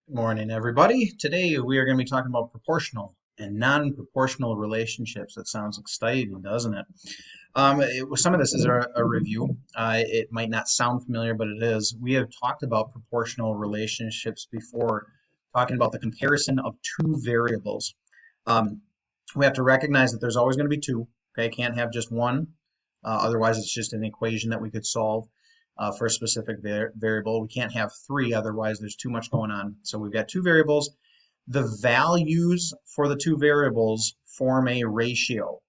Good morning, everybody. Today we are going to be talking about proportional and non-proportional relationships. That sounds exciting, doesn't it? Some of this is a review. It might not sound familiar, but it is. We have talked about proportional relationships before, talking about the comparison of two variables. Um, we have to recognize that there's always going to be two. Okay, can't have just one. Otherwise, it's just an equation that we could solve for a specific variable. We can't have three, otherwise there's too much going on. So we've got two variables. The values for the two variables form a ratio.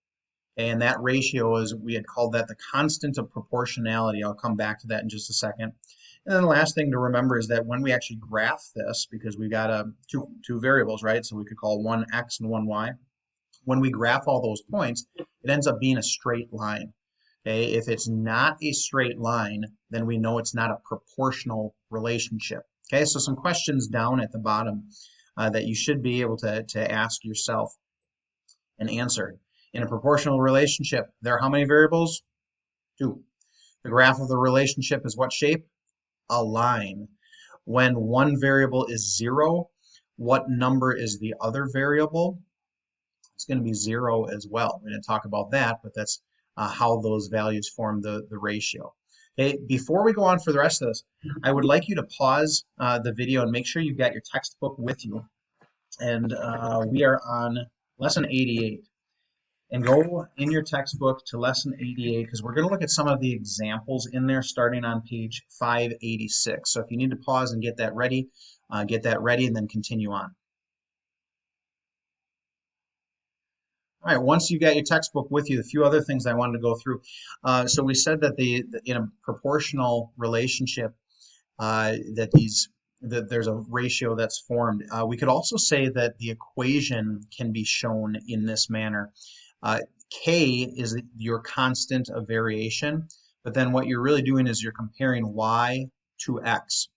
And that ratio is, we had called that the constant of proportionality. I'll come back to that in just a second. And then the last thing to remember is that when we actually graph this, because we've got two variables, right? So we could call one x and one y. When we graph all those points, it ends up being a straight line. Okay, if it's not a straight line, then we know it's not a proportional relationship. Okay, so some questions down at the bottom that you should be able to ask yourself and answer. In a proportional relationship, there are how many variables? Two. The graph of the relationship is what shape? A line. When one variable is zero, what number is the other variable? It's going to be zero as well. We're going to talk about that, but that's how those values form the ratio. Okay, before we go on for the rest of this, I would like you to pause the video and make sure you've got your textbook with you. And we are on lesson 88. And go in your textbook to lesson 88 because we're going to look at some of the examples in there starting on page 586. So if you need to pause and get that ready and then continue on. All right, once you got your textbook with you, a few other things I wanted to go through. So we said that in a proportional relationship, that there's a ratio that's formed. We could also say that the equation can be shown in this manner. K is your constant of variation, but then what you're really doing is you're comparing y to x.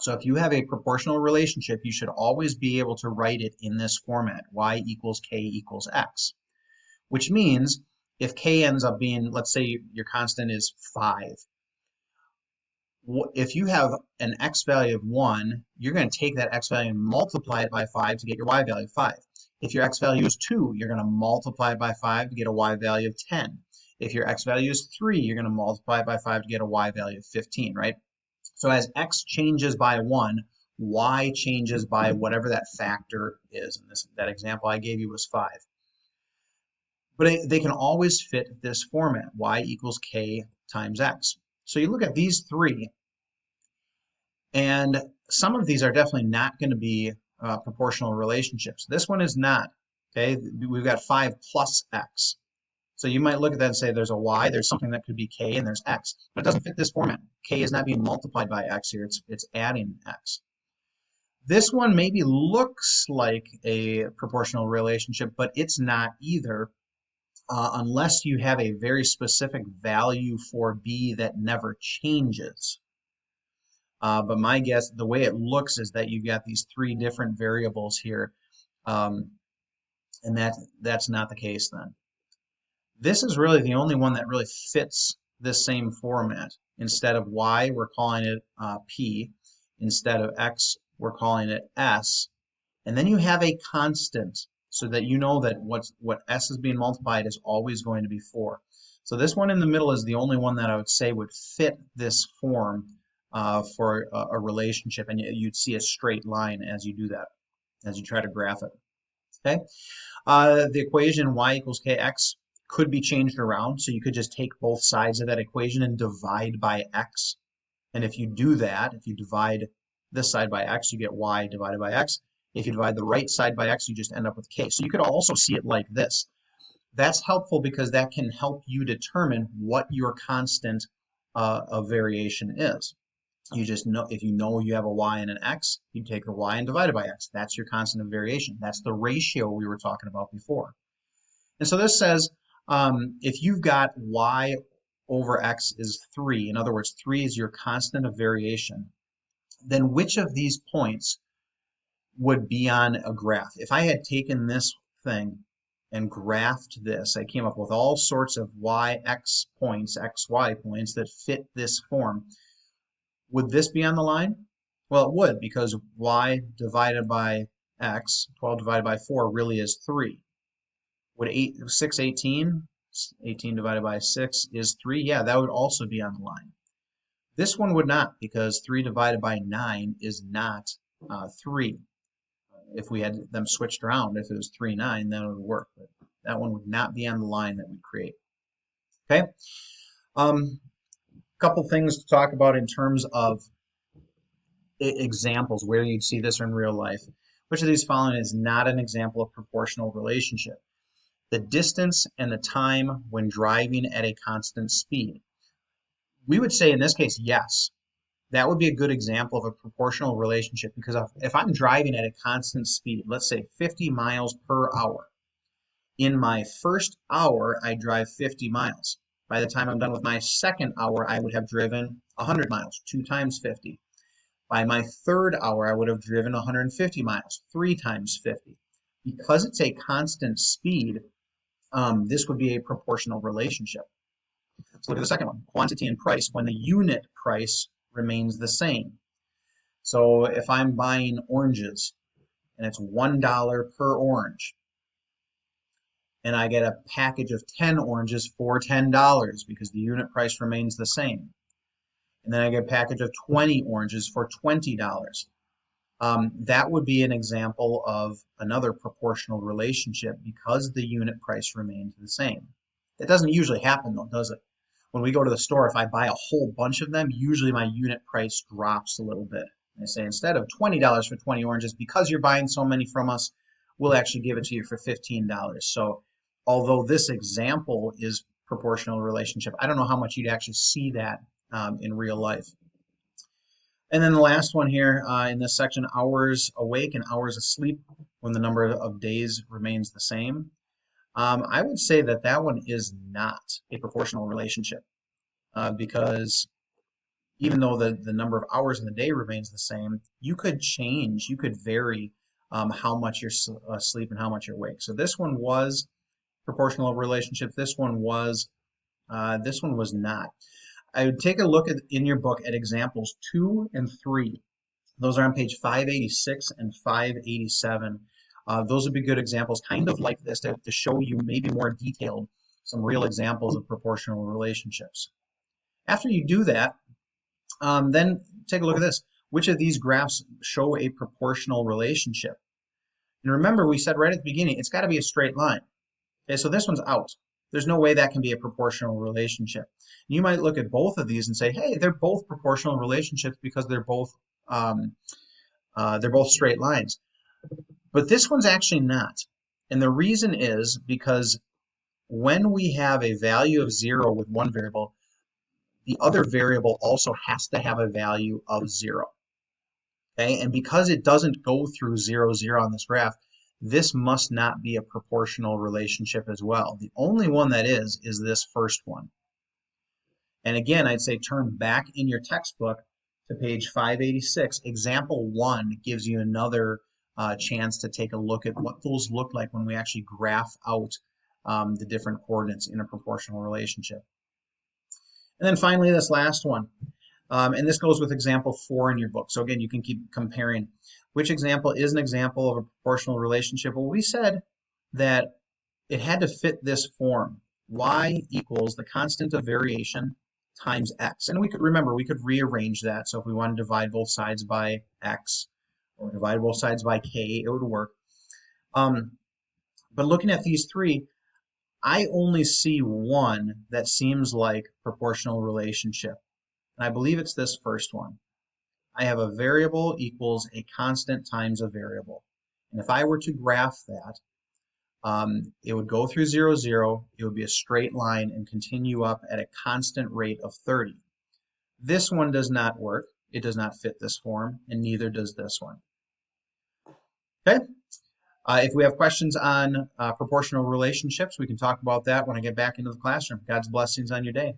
So if you have a proportional relationship, you should always be able to write it in this format, y equals k equals x. Which means if k ends up being, let's say your constant is 5. If you have an x value of 1, you're going to take that x value and multiply it by 5 to get your y value of 5. If your x value is 2, you're going to multiply it by 5 to get a y value of 10. If your x value is 3, you're going to multiply it by 5 to get a y value of 15, right? So as x changes by 1, y changes by whatever that factor is. And that example I gave you was 5. But they can always fit this format, y equals k times x. So you look at these three, and some of these are definitely not going to be proportional relationships. This one is not. Okay, we've got 5 plus x. So you might look at that and say there's a y, there's something that could be k, and there's x. But it doesn't fit this format. K is not being multiplied by x here, it's adding x. This one maybe looks like a proportional relationship, but it's not either. Unless you have a very specific value for b that never changes. But my guess, the way it looks is that you've got these three different variables here, and that's not the case then. This is really the only one that really fits this same format. Instead of y, we're calling it p. Instead of x, we're calling it s. And then you have a constant so that you know that what s is being multiplied is always going to be 4. So this one in the middle is the only one that I would say would fit this form for a relationship, and you'd see a straight line as you do that, as you try to graph it. Okay, the equation y equals kx could be changed around, so you could just take both sides of that equation and divide by x. And if you do that, if you divide this side by x, you get y divided by x. If you divide the right side by x, you just end up with k. So you could also see it like this. That's helpful because that can help you determine what your constant of variation is. You just know, if you know you have a y and an x, you take the y and divide it by x. That's your constant of variation. That's the ratio we were talking about before. And so this says if you've got y over x is 3, in other words, 3 is your constant of variation, then which of these points would be on a graph? If I had taken this thing and graphed this, I came up with all sorts of y-x points, x-y points that fit this form. Would this be on the line? Well, it would, because y divided by x, 12 divided by 4, really is 3. Would 6 18? 18 divided by 6 is 3. Yeah, that would also be on the line. This one would not, because 3 divided by 9 is not 3. If we had them switched around, if it was 3 9, then it would work. But that one would not be on the line that we create. Okay. Couple things to talk about in terms of examples where you'd see this in real life. Which of these following is not an example of proportional relationship? The distance and the time when driving at a constant speed. We would say in this case, yes. That would be a good example of a proportional relationship, because if I'm driving at a constant speed, let's say 50 miles per hour, in my first hour, I drive 50 miles. By the time I'm done with my second hour, I would have driven 100 miles, 2 times 50. By my third hour, I would have driven 150 miles, 3 times 50. Because it's a constant speed, this would be a proportional relationship. Let's look at the second one, quantity and price, when the unit price remains the same. So if I'm buying oranges and it's $1 per orange, and I get a package of 10 oranges for $10 because the unit price remains the same. And then I get a package of 20 oranges for $20. That would be an example of another proportional relationship because the unit price remains the same. That doesn't usually happen though, does it? When we go to the store, if I buy a whole bunch of them, usually my unit price drops a little bit. I say instead of $20 for 20 oranges, because you're buying so many from us, we'll actually give it to you for $15. So although this example is proportional relationship, I don't know how much you'd actually see that in real life. And then the last one here in this section, hours awake and hours asleep when the number of days remains the same. I would say that that one is not a proportional relationship because even though the number of hours in the day remains the same, you could change, you could vary how much you're asleep and how much you're awake. So this one was proportional relationship. This one was not. I would take a look in your book at examples 2 and 3. Those are on page 586 and 587. Those would be good examples, kind of like this, to show you maybe more detailed some real examples of proportional relationships. After you do that, then take a look at this. Which of these graphs show a proportional relationship? And remember, we said right at the beginning, it's got to be a straight line. Okay, so this one's out. There's no way that can be a proportional relationship. You might look at both of these and say, hey, they're both proportional relationships because they're both straight lines. But this one's actually not. And the reason is because when we have a value of 0 with one variable, the other variable also has to have a value of 0. Okay, and because it doesn't go through 0, 0 on this graph, this must not be a proportional relationship as well. The only one that is this first one. And again, I'd say turn back in your textbook to page 586. Example 1 gives you another chance to take a look at what those look like when we actually graph out the different coordinates in a proportional relationship. And then finally, this last one. And this goes with example 4 in your book. So again, you can keep comparing. Which example is an example of a proportional relationship? Well, we said that it had to fit this form. Y equals the constant of variation times x. And we could remember, we could rearrange that. So if we want to divide both sides by x or divide both sides by k, it would work. But looking at these three, I only see one that seems like proportional relationship. And I believe it's this first one. I have a variable equals a constant times a variable. And if I were to graph that, it would go through 0, 0. It would be a straight line and continue up at a constant rate of 30. This one does not work. It does not fit this form, and neither does this one. Okay? If we have questions on proportional relationships, we can talk about that when I get back into the classroom. God's blessings on your day.